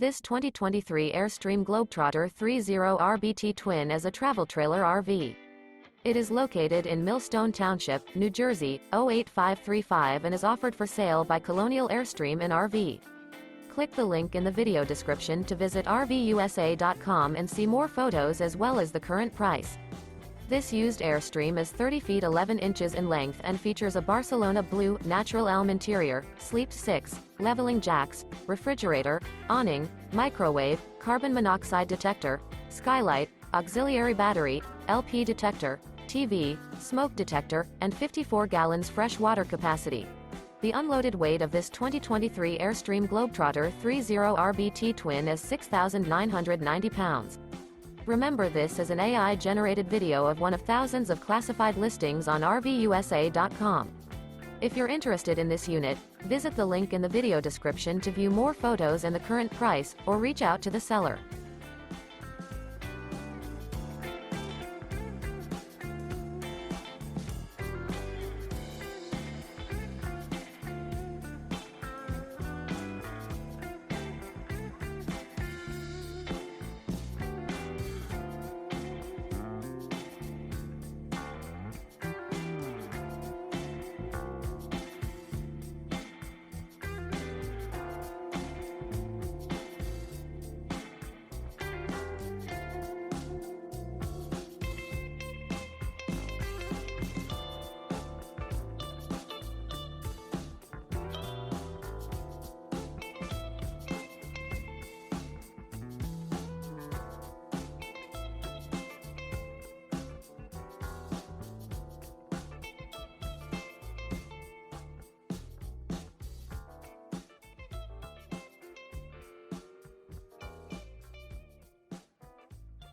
This 2023 Airstream Globetrotter 30 RBT Twin is a travel trailer RV. It is located in Millstone Township, New Jersey, 08535 and is offered for sale by Colonial Airstream RV. Click the link in the video description to visit RVUSA.com and see more photos as well as the current price. This used Airstream is 30 feet 11 inches in length and features a Barcelona Blue, natural elm interior, sleep 6, leveling jacks, refrigerator, awning, microwave, carbon monoxide detector, skylight, auxiliary battery, LP detector, TV, smoke detector, and 54 gallons fresh water capacity. The unloaded weight of this 2023 Airstream Globetrotter 30 RBT Twin is 6,990 pounds. Remember, this is an AI-generated video of one of thousands of classified listings on RVUSA.com. If you're interested in this unit, visit the link in the video description to view more photos and the current price, or reach out to the seller.